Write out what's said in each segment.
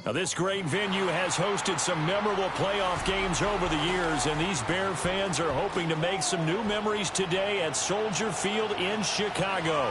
Now, this great venue has hosted some memorable playoff games over the years, and these Bear fans are hoping to make some new memories today at Soldier Field in Chicago.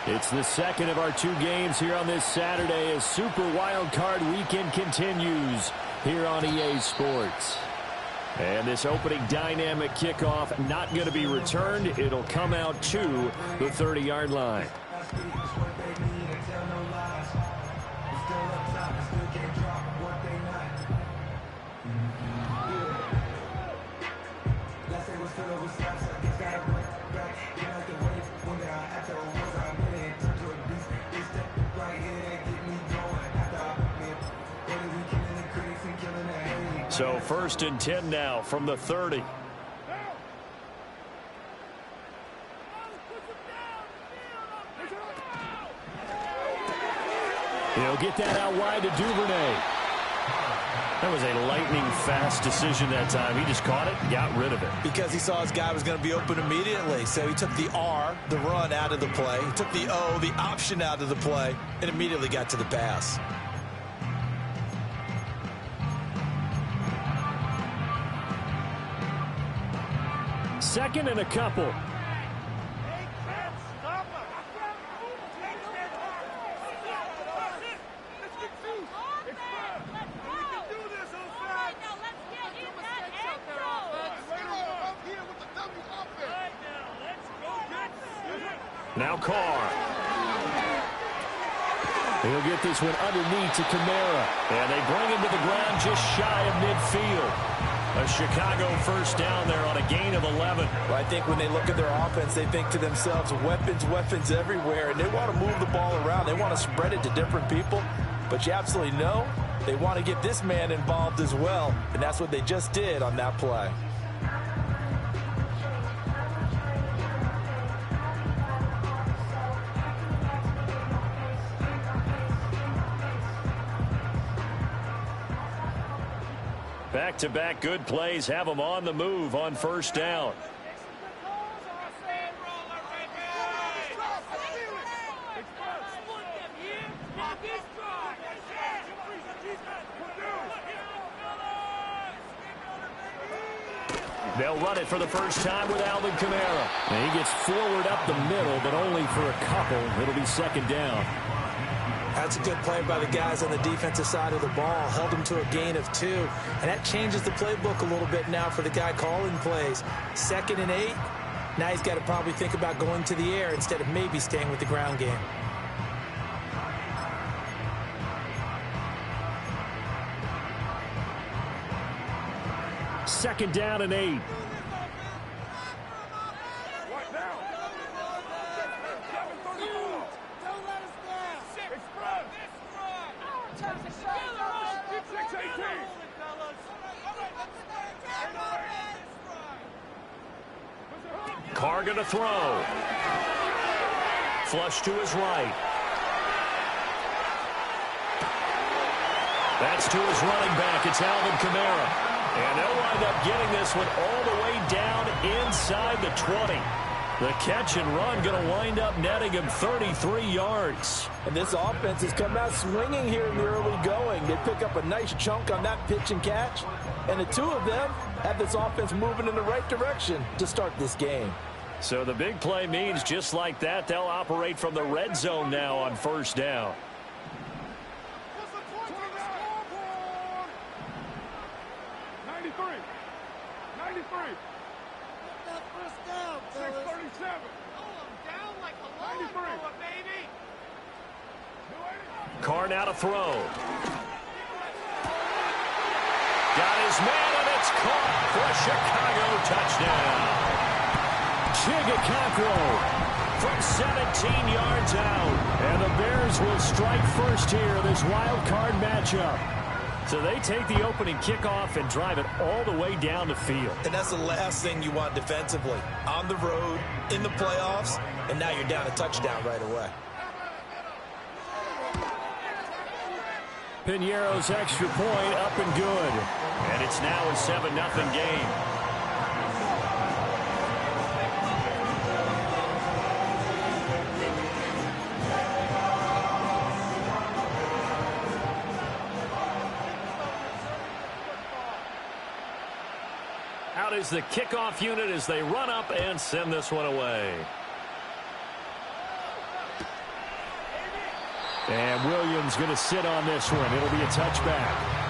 It's the second of our two games here on this Saturday as Super Wild Card Weekend continues here on EA Sports. And this opening dynamic kickoff not going to be returned. It'll come out to the 30-yard line. So 1st and 10 now from the 30. He'll get that out wide to Duvernay. That was a lightning-fast decision that time. He just caught it and got rid of it. Because he saw his guy was going to be open immediately. So he took the R, the run, out of the play. He took the O, the option, out of the play, and immediately got to the pass. Second and a couple. Now Carr. He'll get this one underneath to Kamara. And they bring him to the ground just shy of midfield. A Chicago first down there on a gain of 11. Well, I think when they look at their offense, they think to themselves, weapons, weapons everywhere. And they want to move the ball around. They want to spread it to different people. But you absolutely know they want to get this man involved as well. And that's what they just did on that play. Back-to-back good plays have them on the move on first down. They'll run it for the first time with Alvin Kamara. And he gets forward up the middle, but only for a couple. It'll be second down. That's a good play by the guys on the defensive side of the ball. Held them to a gain of 2. And that changes the playbook a little bit now for the guy calling plays. 2nd and 8. Now he's got to probably think about going to the air instead of maybe staying with the ground game. Second down and 8. Carr going to throw. Flush to his right. That's to his running back. It's Alvin Kamara. And they'll wind up getting this one all the way down inside the 20. The catch and run going to wind up netting him 33 yards. And this offense has come out swinging here in the early going. They pick up a nice chunk on that pitch and catch. And the two of them have this offense moving in the right direction to start this game. So the big play means just like that, they'll operate from the red zone now on first down. Carr now to throw. Got his man, and it's caught for a Chicago touchdown. Chigakakro from 17 yards out. And the Bears will strike first here in this wild card matchup. So they take the opening kickoff and drive it all the way down the field. And that's the last thing you want defensively. On the road, in the playoffs, and now you're down a touchdown right away. Piñeiro's extra point up and good. And it's now a 7-0 game. Out is the kickoff unit as they run up and send this one away. And Williams going to sit on this one. It'll be a touchback.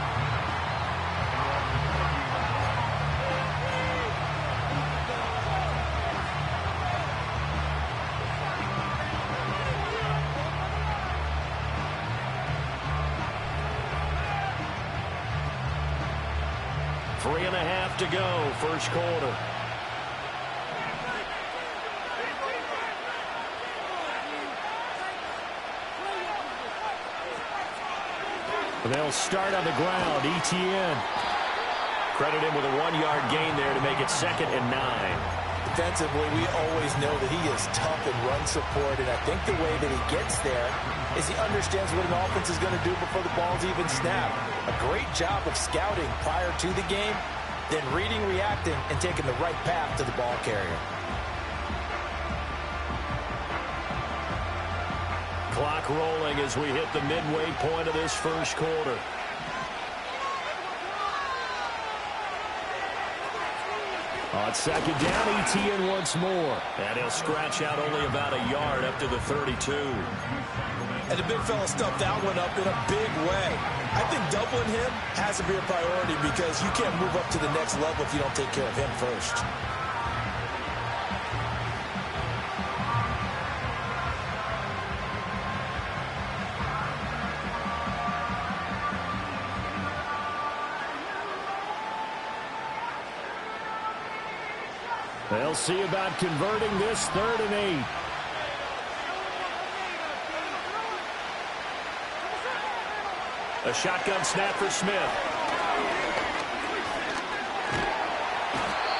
Three and a half to go, first quarter. They'll start on the ground. ETN. Credit him with a 1-yard gain there to make it 2nd and 9. Defensively, we always know that he is tough in run support, and I think the way that he gets there is he understands what an offense is going to do before the ball's even snapped. A great job of scouting prior to the game, then reading, reacting, and taking the right path to the ball carrier. Clock rolling as we hit the midway point of this first quarter. On second down, ETN once more. And he'll scratch out only about a yard up to the 32. And the big fella stuffed that one up in a big way. I think doubling him has to be a priority because you can't move up to the next level if you don't take care of him first. They'll see about converting this 3rd and 8. A shotgun snap for Smith.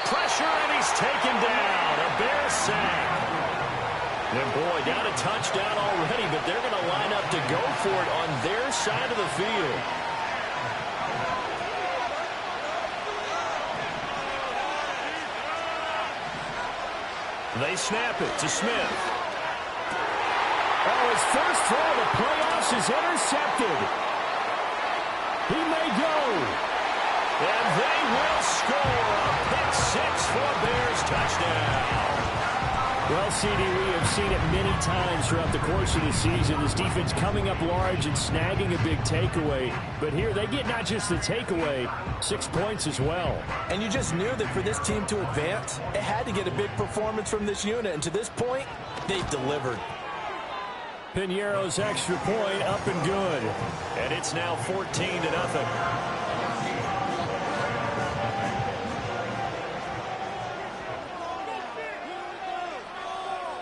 Pressure, and he's taken down. A Bears sack. And boy, down a touchdown already, but they're going to line up to go for it on their side of the field. They snap it to Smith. Oh, his first throw of the playoffs is intercepted. He may go. And they will score a pick 6 for Bears touchdown. Well, CD, we have seen it many times throughout the course of the season. This defense coming up large and snagging a big takeaway. But here they get not just the takeaway, 6 points as well. And you just knew that for this team to advance, it had to get a big performance from this unit. And to this point, they've delivered. Piñeiro's extra point up and good. And it's now 14-0.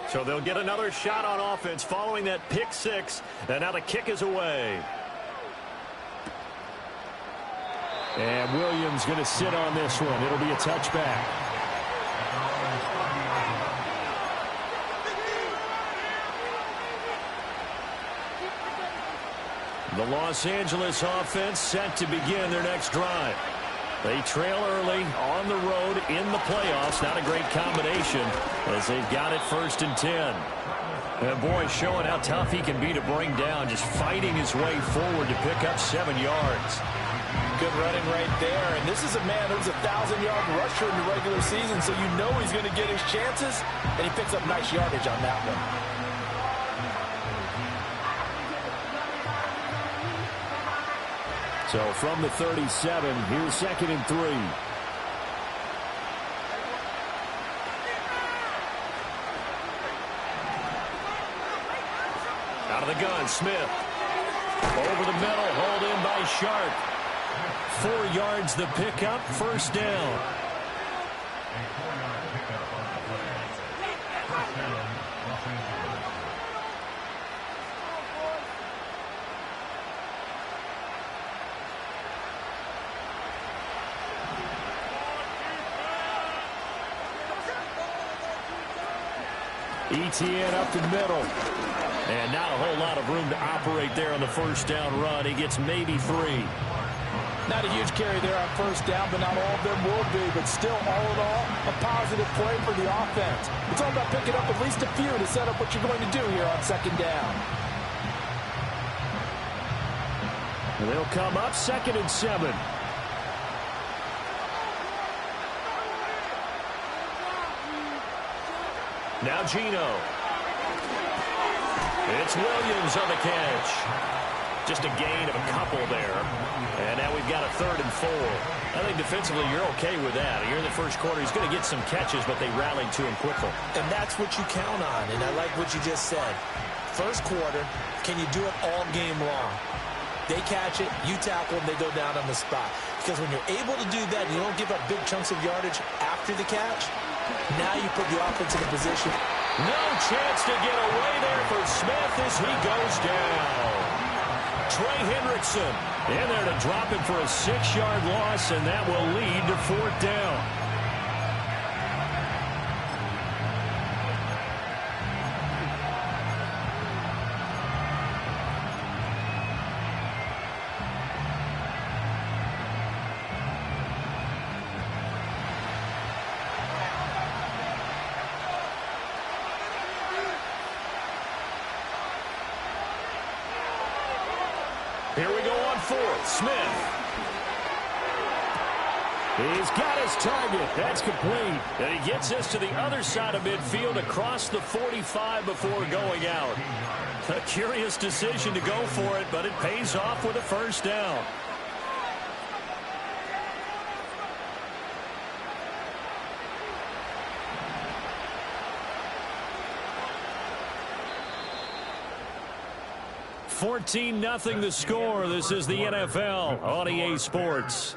So they'll get another shot on offense following that pick 6. And now the kick is away. And Williams going to sit on this one. It'll be a touchback. The Los Angeles offense set to begin their next drive. They trail early on the road in the playoffs. Not a great combination as they've got it 1st and 10. And boy, showing how tough he can be to bring down, just fighting his way forward to pick up 7 yards. Good running right there. And this is a man who's a 1,000-yard rusher in the regular season, so you know he's going to get his chances, and he picks up nice yardage on that one. So from the 37, here's 2nd and 3. Out of the gun, Smith. Over the middle, hauled in by Sharp. 4 yards the pickup, 1st down. ETN up the middle. And not a whole lot of room to operate there on the first down run. He gets maybe 3. Not a huge carry there on first down, but not all of them will be. But still, all in all, a positive play for the offense. It's all about picking up at least a few to set up what you're going to do here on second down. And they'll come up 2nd and 7. Now Gino. It's Williams on the catch. Just a gain of a couple there. And now we've got a 3rd and 4. I think defensively you're okay with that. You're in the first quarter. He's going to get some catches, but they rallied to him quickly. And that's what you count on. And I like what you just said. First quarter, can you do it all game long? They catch it, you tackle them, they go down on the spot. Because when you're able to do that, and you don't give up big chunks of yardage after the catch, now you put the offense in a position. No chance to get away there for Smith as he goes down. Trey Hendrickson in there to drop it for a 6-yard loss, and that will lead to 4th down. Here we go on 4th. Smith. He's got his target. That's complete. And he gets us to the other side of midfield across the 45 before going out. A curious decision to go for it, but it pays off with a first down. (14-0) the score. This is the NFL on EA Sports.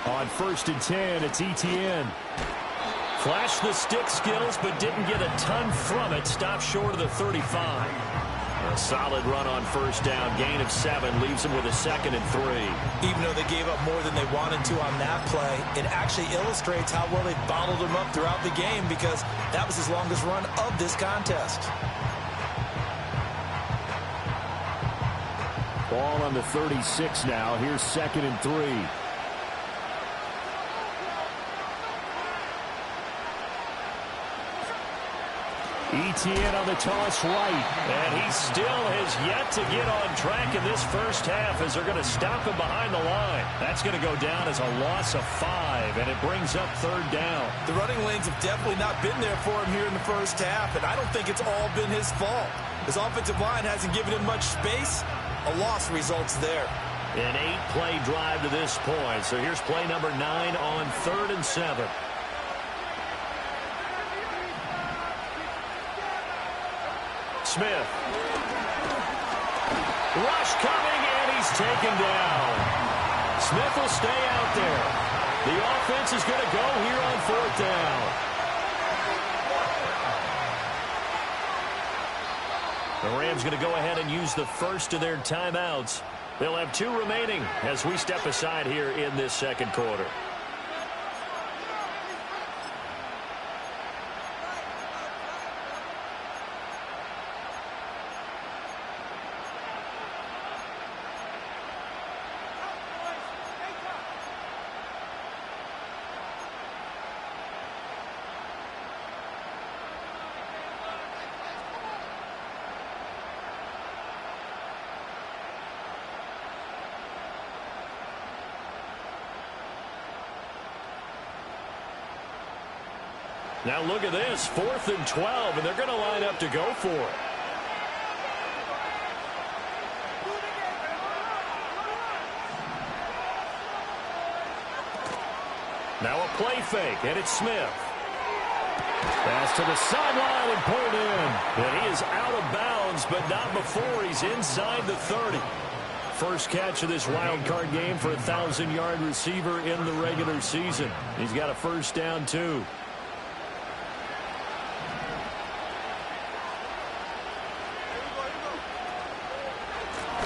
On 1st and 10, it's ETN. Flashed the stick skills, but didn't get a ton from it. Stopped short of the 35. A solid run on first down. Gain of 7 leaves him with a 2nd and 3. Even though they gave up more than they wanted to on that play, it actually illustrates how well they bottled him up throughout the game, because that was his longest run of this contest. Ball on the 36 now. Here's 2nd and 3. ETN on the toss right, and he still has yet to get on track in this first half as they're going to stop him behind the line. That's going to go down as a loss of 5, and it brings up 3rd down. The running lanes have definitely not been there for him here in the first half, and I don't think it's all been his fault. His offensive line hasn't given him much space. A loss results there. An 8-play drive to this point, so here's play number 9 on 3rd and 7. Smith. Rush coming, and he's taken down. Smith will stay out there. The offense is going to go here on 4th down. The Rams going to go ahead and use the first of their timeouts. They'll have 2 remaining as we step aside here in this second quarter. Now look at this, 4th and 12, and they're going to line up to go for it. Now a play fake, and it's Smith. Pass to the sideline and pulled in. And he is out of bounds, but not before he's inside the 30. First catch of this wild card game for a 1,000-yard receiver in the regular season. He's got a first down, too.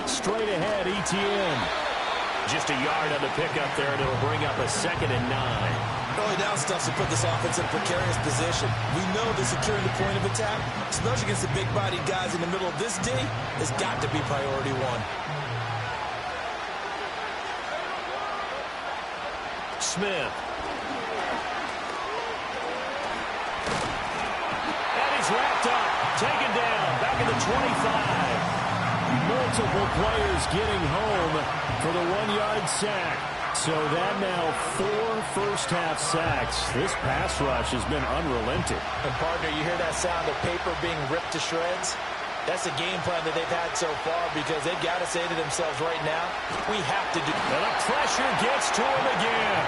Straight ahead, ETN. Just a yard on the pickup there, and it'll bring up a 2nd and 9. Early down stuff to put this offense in a precarious position. We know that securing the point of attack, especially against the big-bodied guys in the middle of this D, has got to be priority one. Smith. And he's wrapped up. Taken down. Back at the 25. Multiple players getting home for the 1-yard sack. So that now 4 first-half sacks. This pass rush has been unrelenting. And, partner, you hear that sound of paper being ripped to shreds? That's the game plan that they've had so far because they've got to say to themselves right now, we have to do. And the pressure gets to him again.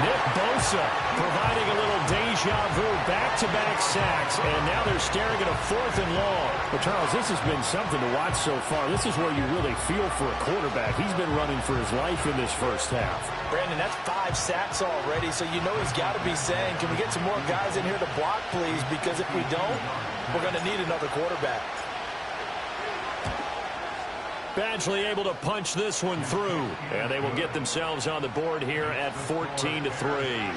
Nick Bosa providing a little deja vu, back-to-back sacks, and now they're staring at a 4th and long. Well, Charles, this has been something to watch so far. This is where you really feel for a quarterback. He's been running for his life in this first half. Brandon, that's 5 sacks already, so you know he's got to be saying, can we get some more guys in here to block, please? Because if we don't, we're going to need another quarterback. Badgley able to punch this one through, and they will get themselves on the board here at 14-3.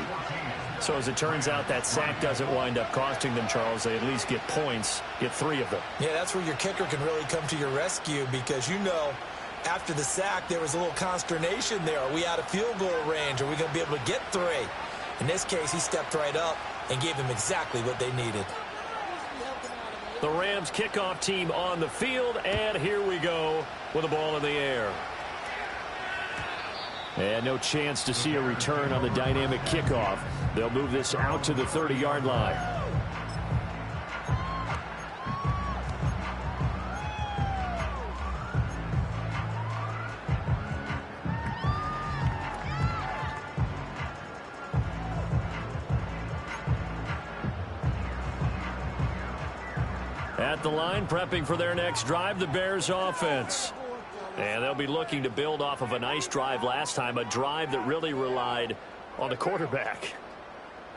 So as it turns out, that sack doesn't wind up costing them, Charles. They at least get points, get 3 of them. Yeah, that's where your kicker can really come to your rescue because, you know, after the sack, there was a little consternation there. Are we out of field goal range? Are we going to be able to get 3? In this case, he stepped right up and gave them exactly what they needed. The Rams kickoff team on the field, and here we go with the ball in the air. And no chance to see a return on the dynamic kickoff. They'll move this out to the 30-yard line. At the line, prepping for their next drive, the Bears offense. And they'll be looking to build off of a nice drive last time, a drive that really relied on the quarterback.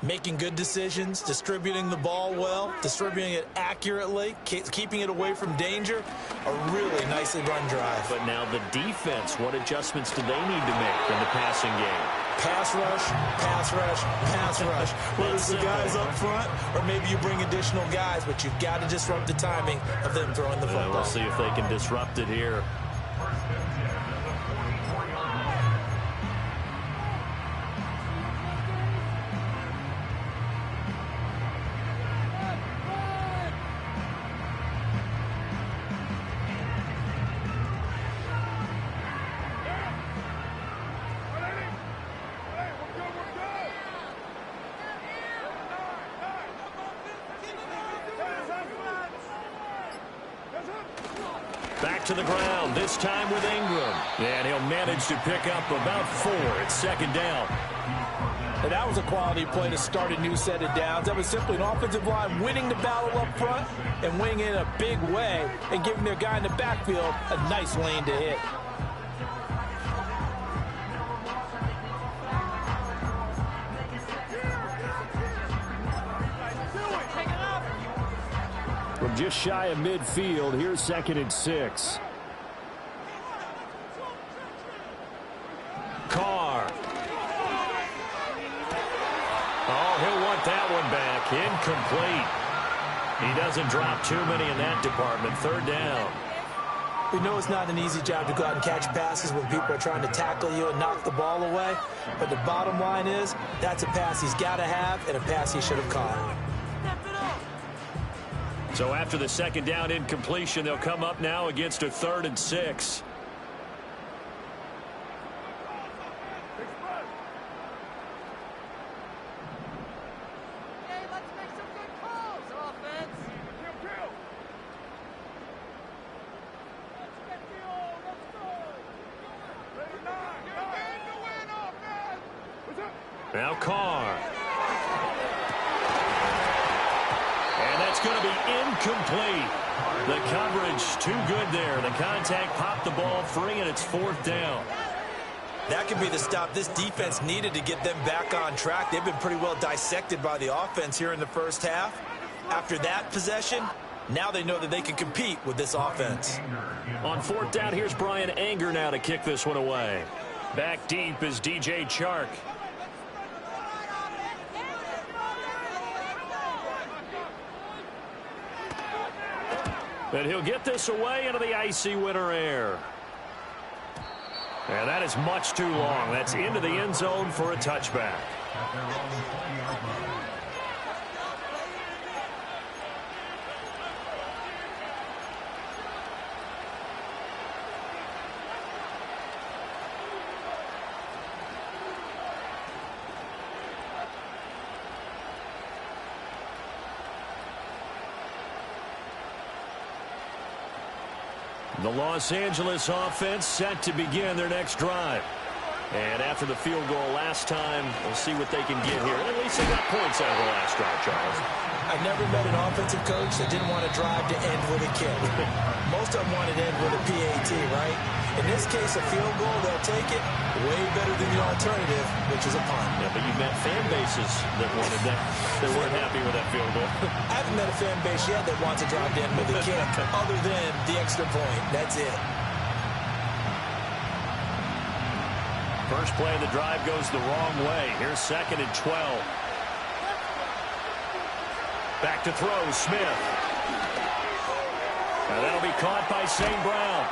Making good decisions, distributing the ball well, distributing it accurately, keeping it away from danger. A really nicely run drive. But now the defense, what adjustments do they need to make in the passing game? Pass rush, pass rush, pass rush. Whether it's the guys up front or maybe you bring additional guys, but you've got to disrupt the timing of them throwing the football. We'll see if they can disrupt it here. Back to the ground, this time with Ingram. And he'll manage to pick up about 4 at 2nd down. And that was a quality play to start a new set of downs. That was simply an offensive line winning the battle up front and winning it in a big way and giving their guy in the backfield a nice lane to hit. From just shy of midfield, here's 2nd and 6. Carr. Oh, he'll want that one back. Incomplete. He doesn't drop too many in that department. 3rd down. We know it's not an easy job to go out and catch passes when people are trying to tackle you and knock the ball away. But the bottom line is, that's a pass he's got to have and a pass he should have caught. So after the 2nd down incompletion, they'll come up now against a 3rd and 6. Now Carr. And that's going to be incomplete. The coverage too good there. The contact popped the ball free, and it's 4th down. That could be the stop this defense needed to get them back on track. They've been pretty well dissected by the offense here in the first half. After that possession, now they know that they can compete with this offense. On 4th down, here's Brian Anger now to kick this one away. Back deep is DJ Chark. But he'll get this away into the icy winter air. And that is much too long. That's into the end zone for a touchback. The Los Angeles offense set to begin their next drive. And after the field goal last time, we'll see what they can get here. At least they got points out of the last drive, Charles. I've never met an offensive coach that didn't want to drive to end with a kick. Most of them wanted to end with a PAT, right? In this case, a field goal, they'll take it. Way better than the alternative, which is a punt. Yeah, but you've met fan bases that wanted that. They weren't happy with that field goal. I haven't met a fan base yet that wants to drive to end with a kick, other than the extra point. That's it. First play of the drive goes the wrong way. Here's 2nd and 12. Back to throw, Smith. Now that'll be caught by St. Brown.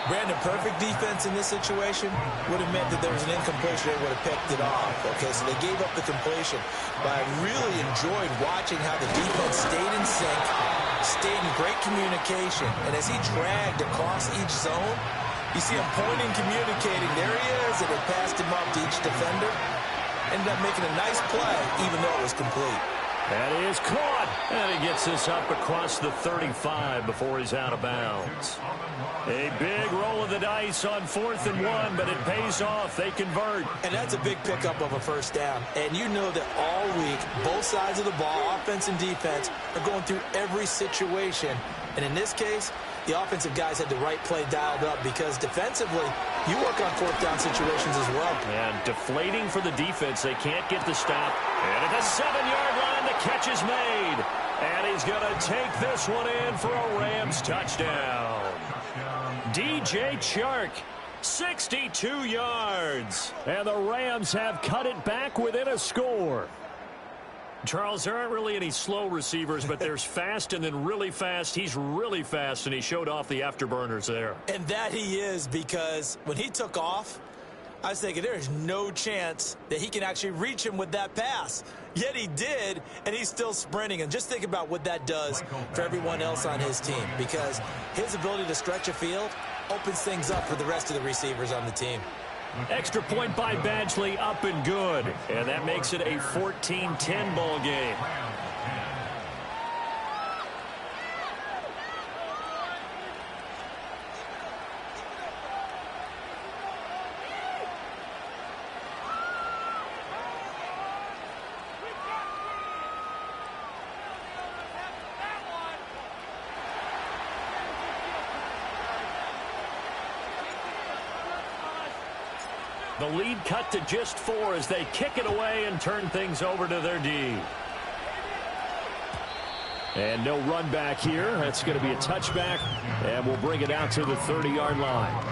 Brandon, perfect defense in this situation would have meant that there was an incompletion. They would have picked it off. Okay, so they gave up the completion. But I really enjoyed watching how the defense stayed in sync, stayed in great communication. And as he dragged across each zone, you see him pointing, communicating. There he is, and it passed him up to each defender. Ended up making a nice play, even though it was complete. That is caught. And he gets this up across the 35 before he's out of bounds. A big roll of the dice on 4th and 1, but it pays off. They convert. And that's a big pickup of a first down. And you know that all week, both sides of the ball, offense and defense, are going through every situation. And in this case, the offensive guys had the right play dialed up because defensively, you work on 4th down situations as well. And deflating for the defense. They can't get the stop. And at the 7-yard line, the catch is made. And he's going to take this one in for a Rams touchdown. DJ Chark, 62 yards. And the Rams have cut it back within a score. Charles, there aren't really any slow receivers, but there's fast and then really fast. He's really fast, and he showed off the afterburners there. And that he is, because when he took off, I was thinking there is no chance that he can actually reach him with that pass. Yet he did, and he's still sprinting. And just think about what that does for everyone else on his team, because his ability to stretch a field opens things up for the rest of the receivers on the team. Extra point by Badgley, up and good. And that makes it a 14-10 ball game. The lead cut to just 4 as they kick it away and turn things over to their D. And no run back here. That's going to be a touchback, and we'll bring it out to the 30-yard line.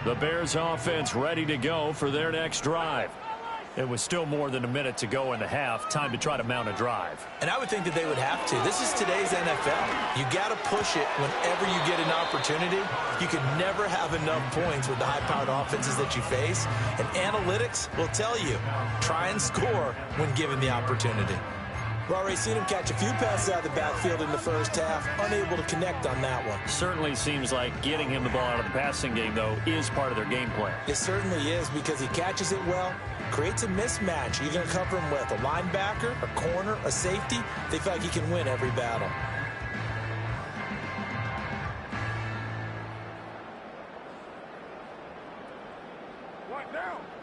The Bears offense ready to go for their next drive. It was still more than a minute to go in the half. Time to try to mount a drive. And I would think that they would have to. This is today's NFL. You got to push it whenever you get an opportunity. You can never have enough points with the high-powered offenses that you face. And analytics will tell you, try and score when given the opportunity. We've already seen him catch a few passes out of the backfield in the first half, unable to connect on that one. Certainly seems like getting him the ball out of the passing game, though, is part of their game plan. It certainly is, because he catches it well, creates a mismatch. You're going to cover him with a linebacker, a corner, a safety. They feel like he can win every battle.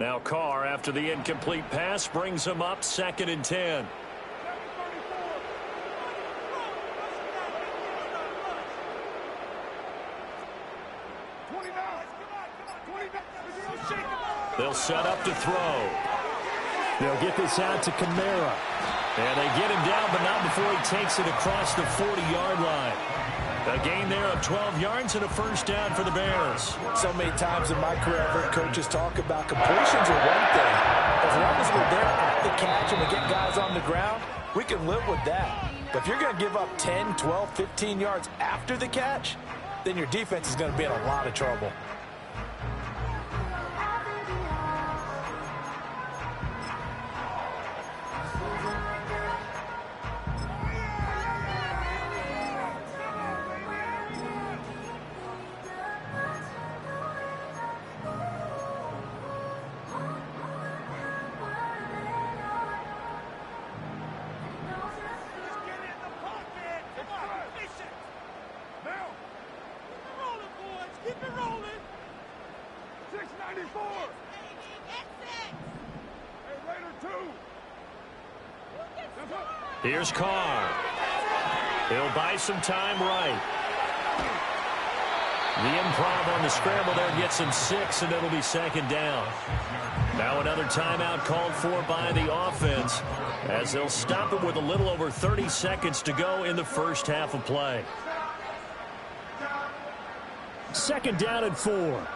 Now Carr, after the incomplete pass, brings him up 2nd and 10. They'll set up to throw. They'll get this out to Kamara. And they get him down, but not before he takes it across the 40-yard line. A gain there of 12 yards and a first down for the Bears. So many times in my career, I've heard coaches talk about completions are one thing. As long as we're there at the catch and we get guys on the ground, we can live with that. But if you're going to give up 10, 12, 15 yards after the catch, then your defense is going to be in a lot of trouble. Here's Carr. He'll buy some time right. The improv on the scramble there gets him 6, and it'll be 2nd down. Now another timeout called for by the offense, as they'll stop it with a little over 30 seconds to go in the first half of play. 2nd down and 4.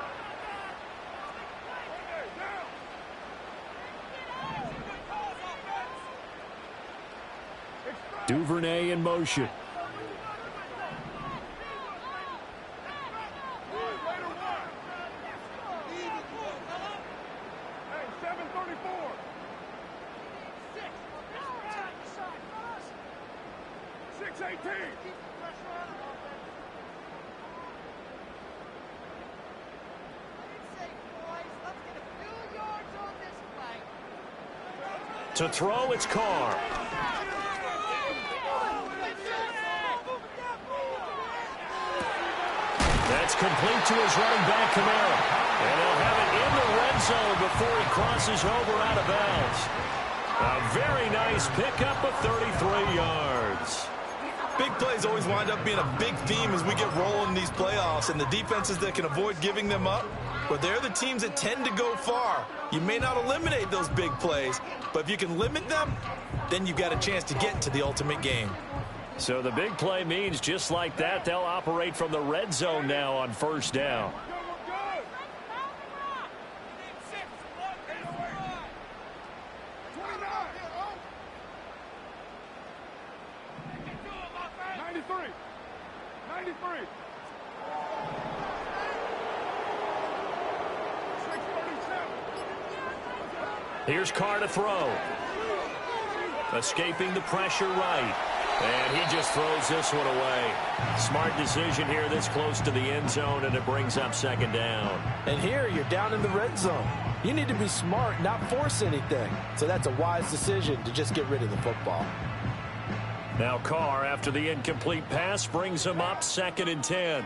Duvernay in motion. To throw, it's Carr. That's complete to his running back, Kamara. And he'll have it in the red zone before he crosses over out of bounds. A very nice pickup of 33 yards. Big plays always wind up being a big theme as we get rolling in these playoffs, and the defenses that can avoid giving them up, but they're the teams that tend to go far. You may not eliminate those big plays, but if you can limit them, then you've got a chance to get to the ultimate game. So the big play means just like that, they'll operate from the red zone now on 1st down. Here's Carr to throw. Escaping the pressure right. And he just throws this one away. Smart decision here this close to the end zone, and it brings up 2nd down. And here you're down in the red zone. You need to be smart, not force anything. So that's a wise decision to just get rid of the football. Now Carr, after the incomplete pass, brings him up 2nd and 10.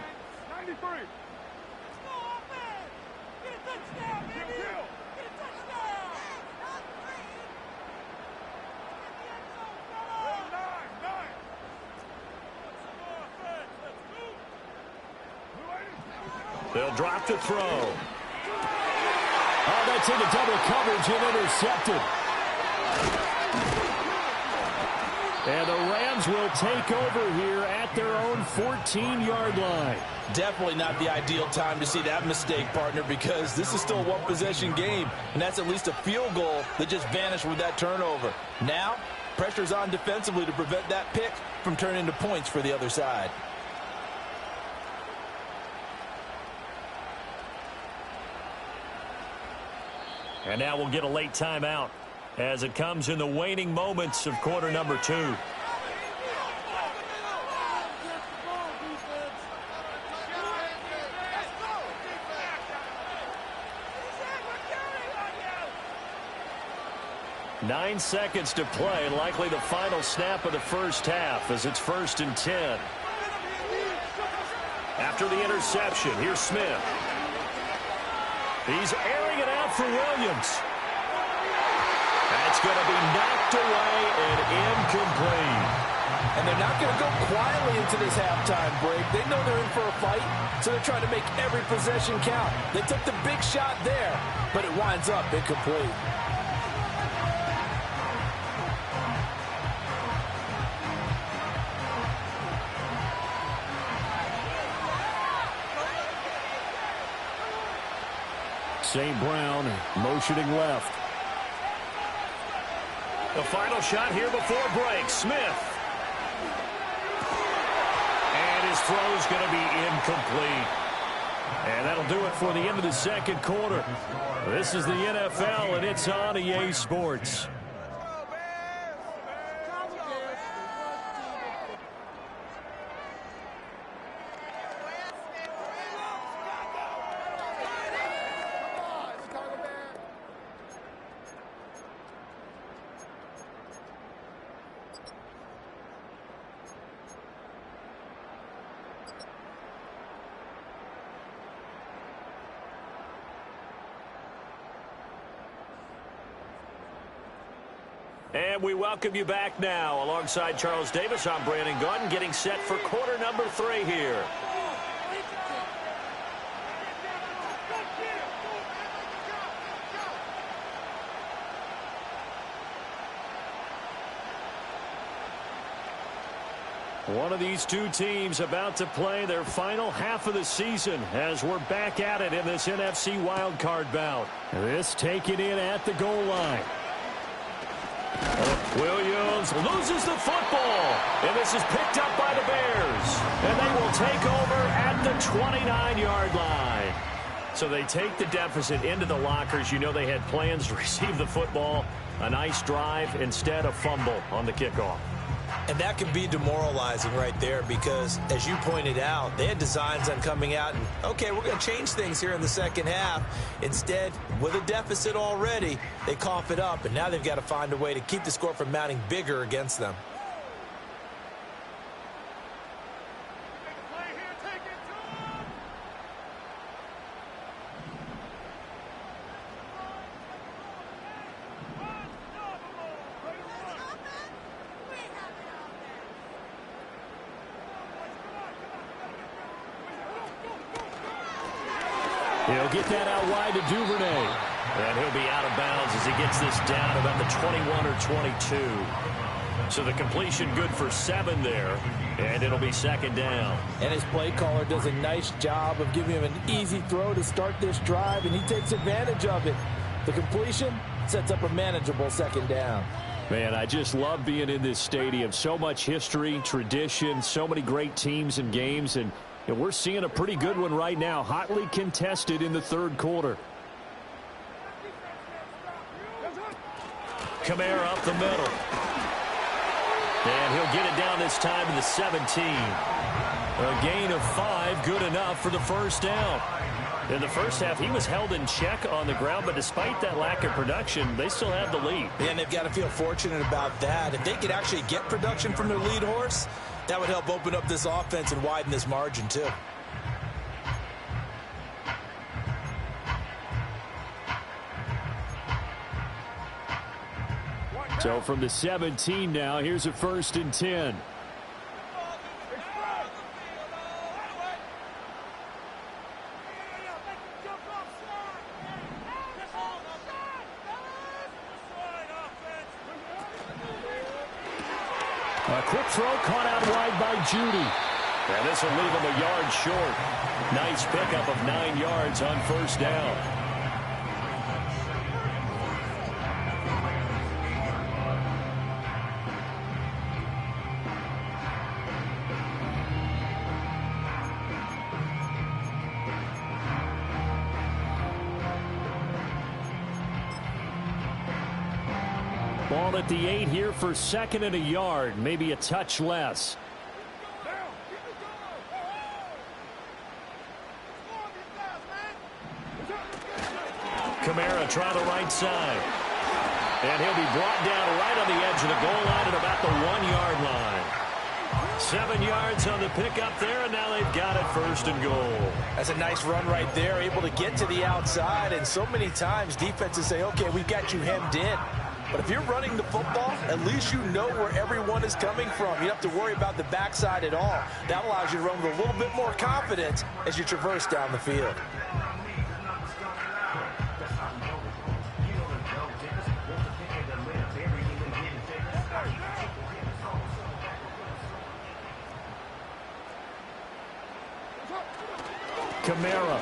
They'll drop to throw. Oh, that's into double coverage and intercepted. And the Rams will take over here at their own 14-yard line. Definitely not the ideal time to see that mistake, partner, because this is still a one-possession game, and that's at least a field goal that just vanished with that turnover. Now, pressure's on defensively to prevent that pick from turning into points for the other side. And now we'll get a late timeout. as it comes in the waning moments of quarter number 2. Nine seconds to play, likely the final snap of the first half as it's 1st and 10. After the interception, here's Smith. He's airing it out for Williams. That's going to be knocked away and incomplete. And they're not going to go quietly into this halftime break. They know they're in for a fight, so they're trying to make every possession count. They took the big shot there, but it winds up incomplete. St. Brown motioning left. The final shot here before break. Smith. And his throw is going to be incomplete. And that'll do it for the end of the second quarter. This is the NFL, and it's on EA Sports. And we welcome you back now. Alongside Charles Davis, I'm Brandon Gaudin, getting set for quarter number 3 here. One of these two teams about to play their final half of the season as we're back at it in this NFC wildcard bout. This taken in at the goal line. Williams loses the football, and this is picked up by the Bears. And they will take over at the 29-yard line. So they take the deficit into the lockers. You know they had plans to receive the football. A nice drive, instead a fumble on the kickoff. And that can be demoralizing right there because, as you pointed out, they had designs on coming out and, okay, we're going to change things here in the second half. Instead, with a deficit already, they cough it up, and now they've got to find a way to keep the score from mounting bigger against them. He'll get that out wide to Duvernay. And he'll be out of bounds as he gets this down about the 21 or 22. So the completion good for 7 there. And it'll be second down. And his play caller does a nice job of giving him an easy throw to start this drive, and he takes advantage of it. The completion sets up a manageable second down. Man, I just love being in this stadium. So much history, tradition, so many great teams and games, and we're seeing a pretty good one right now, hotly contested in the third quarter. Kamara up the middle. And he'll get it down this time to the 17. A gain of 5, good enough for the first down. In the first half, he was held in check on the ground, but despite that lack of production, they still have the lead. And they've got to feel fortunate about that. If they could actually get production from their lead horse, that would help open up this offense and widen this margin, too. So from the 17 now, here's a 1st and 10. A quick throw caught out wide by Judy. And this will leave him a yard short. Nice pickup of 9 yards on first down. Ball at the 8 here for 2nd and a yard, maybe a touch less. Kamara trying the right side. And he'll be brought down right on the edge of the goal line at about the 1-yard line. 7 yards on the pickup there, and now they've got it 1st and goal. That's a nice run right there, able to get to the outside. And so many times defenses say, okay, we've got you hemmed in. But if you're running the football, at least you know where everyone is coming from. You don't have to worry about the backside at all. That allows you to run with a little bit more confidence as you traverse down the field. Kamara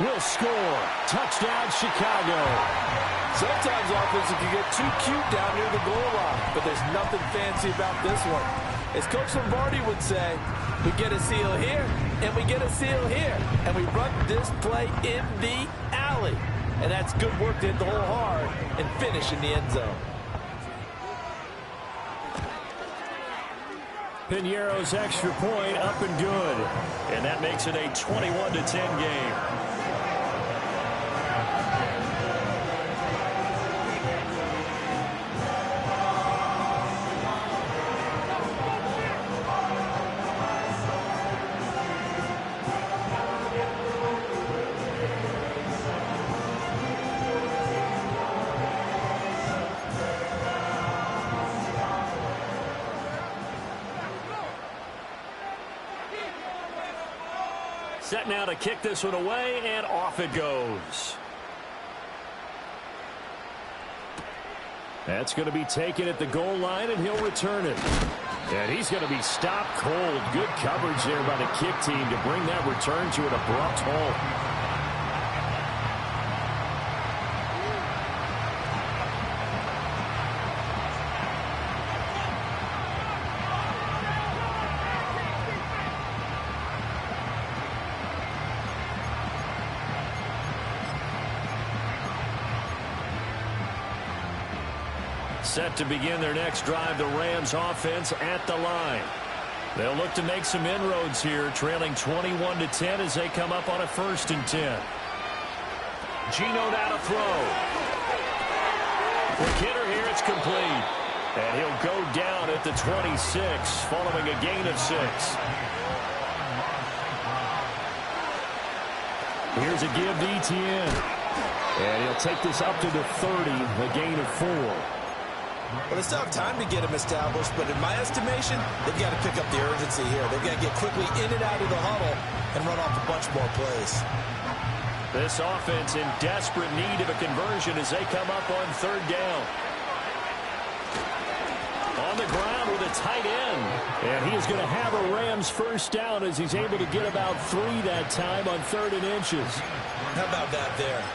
will score. Touchdown, Chicago. Sometimes offense can get too cute down near the goal line, but there's nothing fancy about this one. As Coach Lombardi would say, we get a seal here, and we get a seal here, and we run this play in the alley. And that's good work to hit the hole hard and finish in the end zone. Piñeiro's extra point up and good. And that makes it a 21-10 game. Set now to kick this one away, and off it goes. That's going to be taken at the goal line, and he'll return it. And he's going to be stopped cold. Good coverage there by the kick team to bring that return to an abrupt halt. Set to begin their next drive, the Rams offense at the line. They'll look to make some inroads here, trailing 21-10 as they come up on a 1st and 10. Geno now to throw. Quick hitter here, it's complete. And he'll go down at the 26, following a gain of 6. Here's a give to Etienne. And he'll take this up to the 30, a gain of 4. Well, they still have time to get him established, but in my estimation, they've got to pick up the urgency here. They've got to get quickly in and out of the huddle and run off a bunch more plays. This offense in desperate need of a conversion as they come up on 3rd down. On the ground with a tight end. And he is going to have a Rams 1st down as he's able to get about 3 that time on 3rd and inches. How about that there?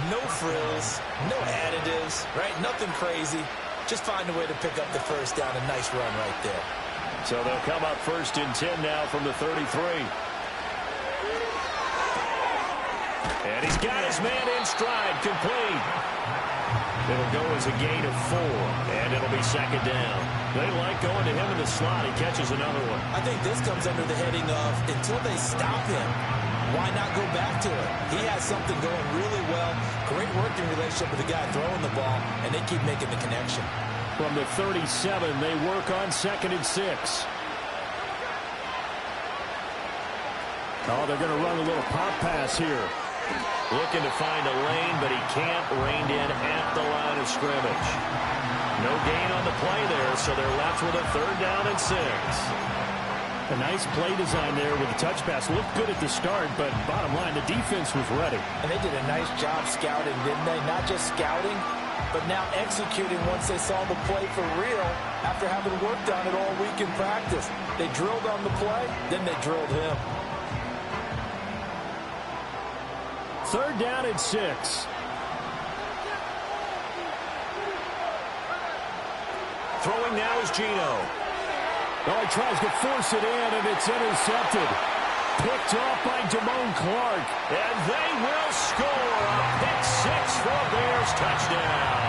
No frills, no additives, right? Nothing crazy. Just find a way to pick up the 1st down. A nice run right there. So they'll come up 1st and 10 now from the 33. And he's got his man in stride, complete. It'll go as a gain of 4, and it'll be 2nd down. They like going to him in the slot. He catches another one. I think this comes under the heading of until they stop him, why not go back to it? He has something going really well. Great working relationship with the guy throwing the ball, and they keep making the connection. From the 37, they work on 2nd and 6. Oh, they're going to run a little pop pass here. Looking to find a lane, but he can't. Reined in at the line of scrimmage. No gain on the play there, so they're left with a 3rd down and 6. A nice play design there with the touch pass. Looked good at the start, but bottom line, the defense was ready. And they did a nice job scouting, didn't they? Not just scouting, but now executing once they saw the play for real after having worked on it all week in practice. They drilled on the play, then they drilled him. 3rd down and 6. Throwing now is Geno. Oh, he tries to force it in, and it's intercepted. Picked off by Damone Clark. And they will score a pick 6 for a Bears touchdown.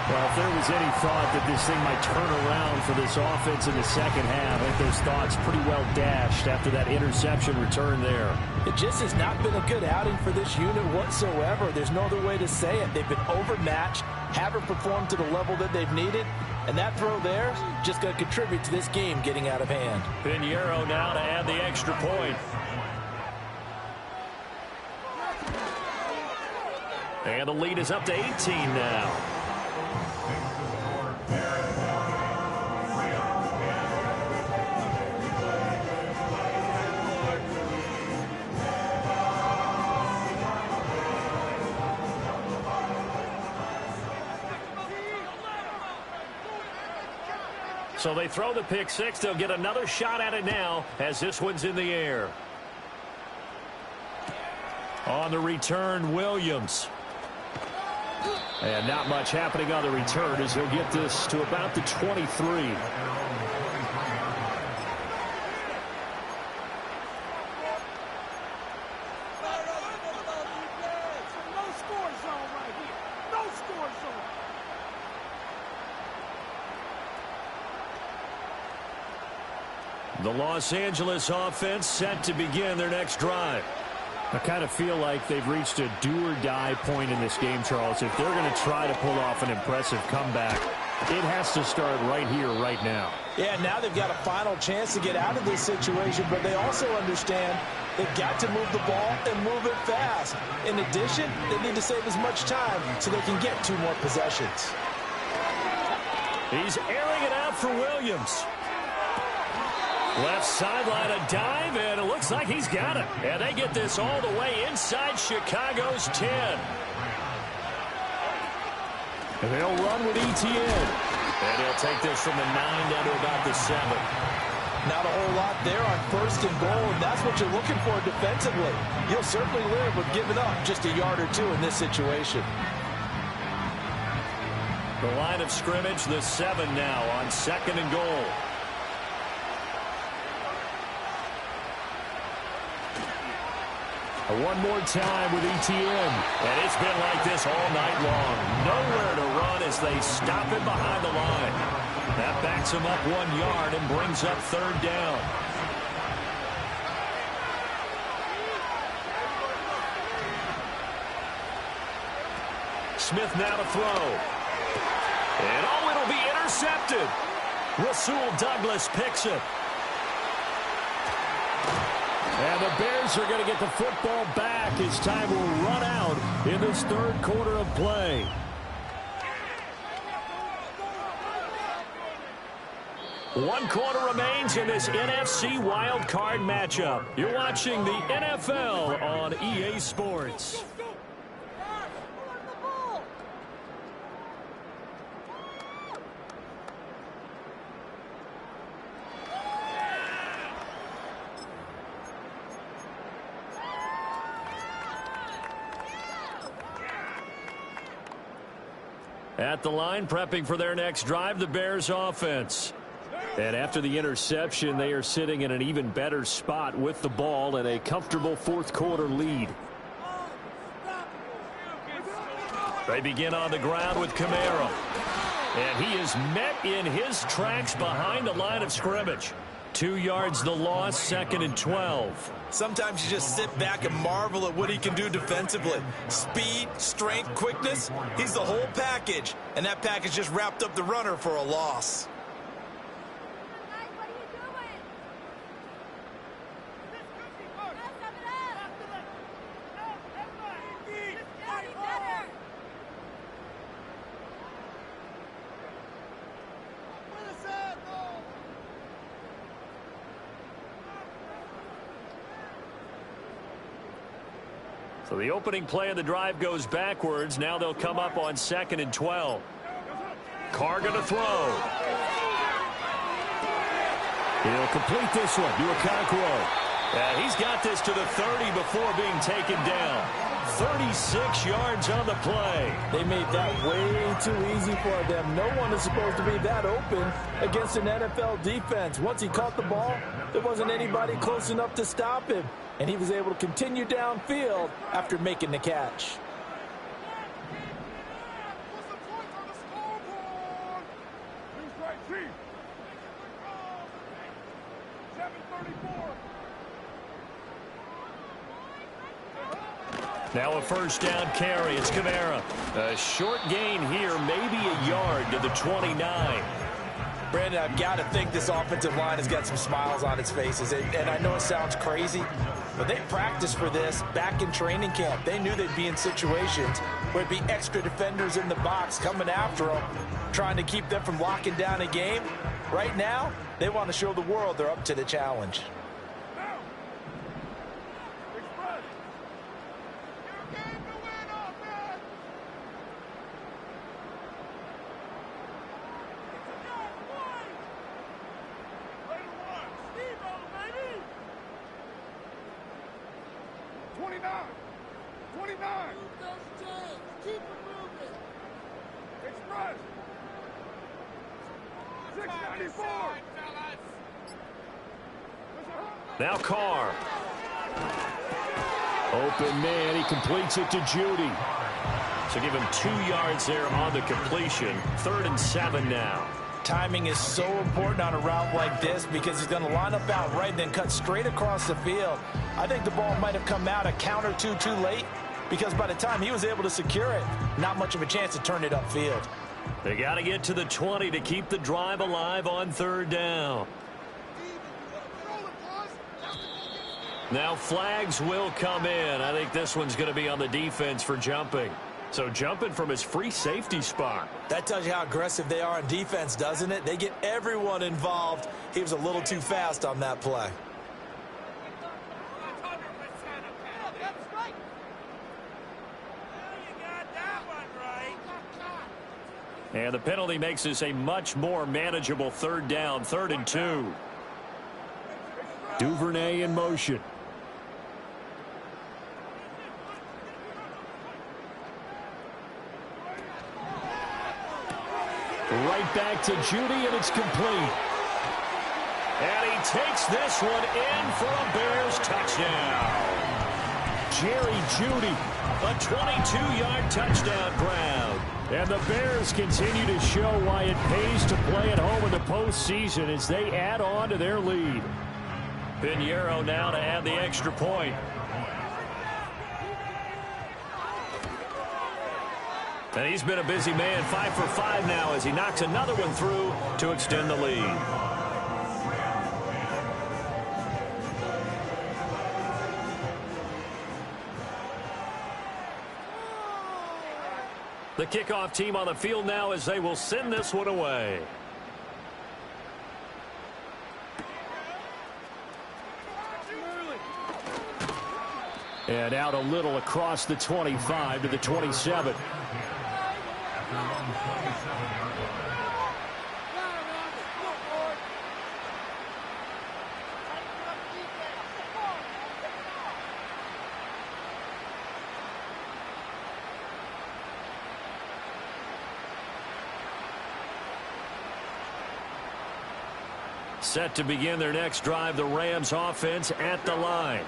Well, if there was any thought that this thing might turn around for this offense in the second half, I think those thoughts pretty well dashed after that interception return there. It just has not been a good outing for this unit whatsoever. There's no other way to say it. They've been overmatched, haven't performed to the level that they've needed, and that throw there is just going to contribute to this game getting out of hand. Pinheiro now to add the extra point. And the lead is up to 18 now. So they throw the pick six. They'll get another shot at it now as this one's in the air. On the return, Williams. And not much happening on the return as he'll get this to about the 23. The Los Angeles offense set to begin their next drive. I kind of feel like they've reached a do-or-die point in this game, Charles. If they're going to try to pull off an impressive comeback, it has to start right here, right now. Yeah, now they've got a final chance to get out of this situation, but they also understand they've got to move the ball and move it fast. In addition, they need to save as much time so they can get 2 more possessions. He's airing it out for Williams. Left sideline, a dive, and it looks like he's got it. And they get this all the way inside Chicago's 10. And they'll run with Etienne. And he'll take this from the 9 down to about the 7. Not a whole lot there on 1st and goal, and that's what you're looking for defensively. You'll certainly live with giving up just a yard or 2 in this situation. The line of scrimmage, the 7 now on 2nd and goal. One more time with Etienne. And it's been like this all night long. Nowhere to run as they stop him behind the line. That backs him up 1 yard and brings up 3rd down. Smith now to throw. And oh, it'll be intercepted. Rasul Douglas picks it. And the Bears are going to get the football back as time will run out in this 3rd quarter of play. One quarter remains in this NFC Wild Card matchup. You're watching the NFL on EA Sports. At the line, prepping for their next drive, the Bears offense. And after the interception, they are sitting in an even better spot with the ball and a comfortable 4th quarter lead. They begin on the ground with Camaro. And he is met in his tracks behind the line of scrimmage. 2 yards the loss, 2nd and 12. Sometimes you just sit back and marvel at what he can do defensively. Speed, strength, quickness, he's the whole package. And that package just wrapped up the runner for a loss. So the opening play of the drive goes backwards. Now they'll come up on 2nd and 12. Carr going to throw. He'll complete this one to Okonkwo. And he's got this to the 30 before being taken down. 36 yards on the play. They made that way too easy for them. No one is supposed to be that open against an NFL defense. Once he caught the ball, there wasn't anybody close enough to stop him. And he was able to continue downfield after making the catch. Now a first down carry. It's Kamara. A short gain here, maybe a yard to the 29. Brandon, I've got to think this offensive line has got some smiles on its faces. And I know it sounds crazy, but they practiced for this back in training camp. They knew they'd be in situations where it'd be extra defenders in the box coming after them, trying to keep them from locking down a game. Right now, they want to show the world they're up to the challenge. Now Carr. Open man. He completes it to Judy. So give him 2 yards there on the completion. 3rd and 7 now. Timing is so important on a route like this because he's going to line up out right and then cut straight across the field. I think the ball might have come out a count or two too late because by the time he was able to secure it, not much of a chance to turn it upfield. They got to get to the 20 to keep the drive alive on 3rd down. Now flags will come in. I think this one's going to be on the defense for jumping. So jumping from his free safety spot. That tells you how aggressive they are on defense, doesn't it? They get everyone involved. He was a little too fast on that play. And the penalty makes this a much more manageable 3rd down, 3rd and 2. Duvernay in motion. Right back to Judy, and it's complete. And he takes this one in for a Bears touchdown. Jerry Judy. A 22-yard touchdown grab. And the Bears continue to show why it pays to play at home in the postseason as they add on to their lead. Pinheiro now to add the extra point. And he's been a busy man, 5 for 5 now as he knocks another one through to extend the lead. The kickoff team on the field now as they will send this one away. And out a little across the 25 to the 27. Set to begin their next drive, the Rams offense at the line.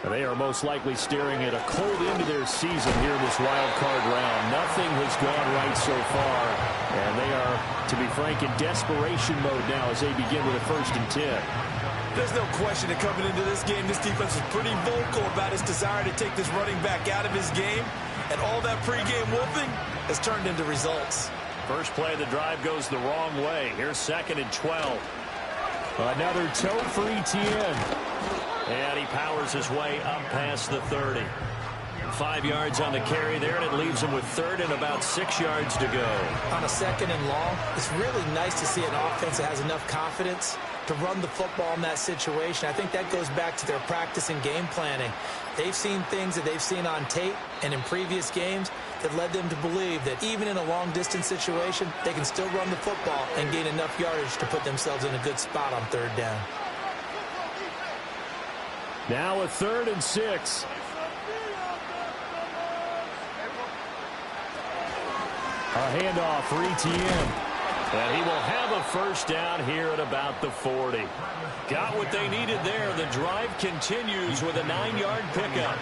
They are most likely staring at a cold end to their season here in this wild card round. Nothing has gone right so far, and they are, to be frank, in desperation mode now as they begin with a 1st and 10. There's no question that coming into this game, this defense is pretty vocal about its desire to take this running back out of his game, and all that pregame wolfing has turned into results. First play of the drive goes the wrong way. Here's 2nd and 12. Another toe for Etienne. And he powers his way up past the 30. 5 yards on the carry there, and it leaves him with 3rd and about 6 yards to go. On a 2nd and long, it's really nice to see an offense that has enough confidence to run the football in that situation. I think that goes back to their practice and game planning. They've seen things that they've seen on tape and in previous games that led them to believe that even in a long-distance situation, they can still run the football and gain enough yardage to put themselves in a good spot on 3rd down. Now a 3rd and 6. A handoff for Etienne. And he will have a 1st down here at about the 40. Got what they needed there. The drive continues with a 9-yard pickup.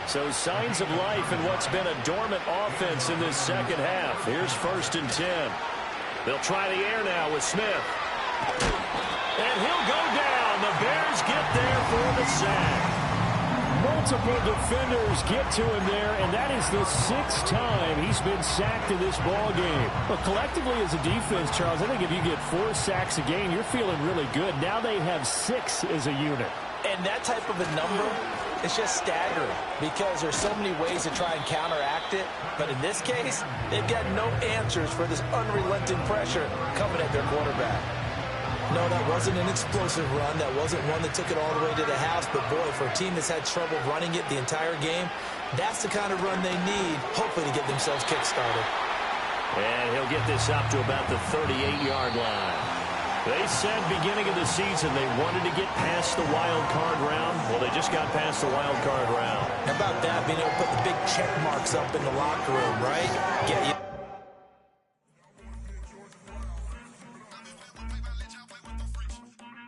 So signs of life in what's been a dormant offense in this 2nd half. Here's 1st and 10. They'll try the air now with Smith. And he'll go down. The Bears get there for the sack. Multiple defenders get to him there, and that is the 6th time he's been sacked in this ball game. But collectively as a defense, Charles, I think if you get 4 sacks a game, you're feeling really good. Now they have 6 as a unit. And that type of a number, it's just staggering because there's so many ways to try and counteract it. But in this case, they've got no answers for this unrelenting pressure coming at their quarterback. No, that wasn't an explosive run. That wasn't one that took it all the way to the house. But, boy, for a team that's had trouble running it the entire game, that's the kind of run they need, hopefully, to get themselves kick-started. And he'll get this up to about the 38-yard line. They said beginning of the season they wanted to get past the wild card round. Well, they just got past the wild card round. How about that, being able to put the big check marks up in the locker room, right?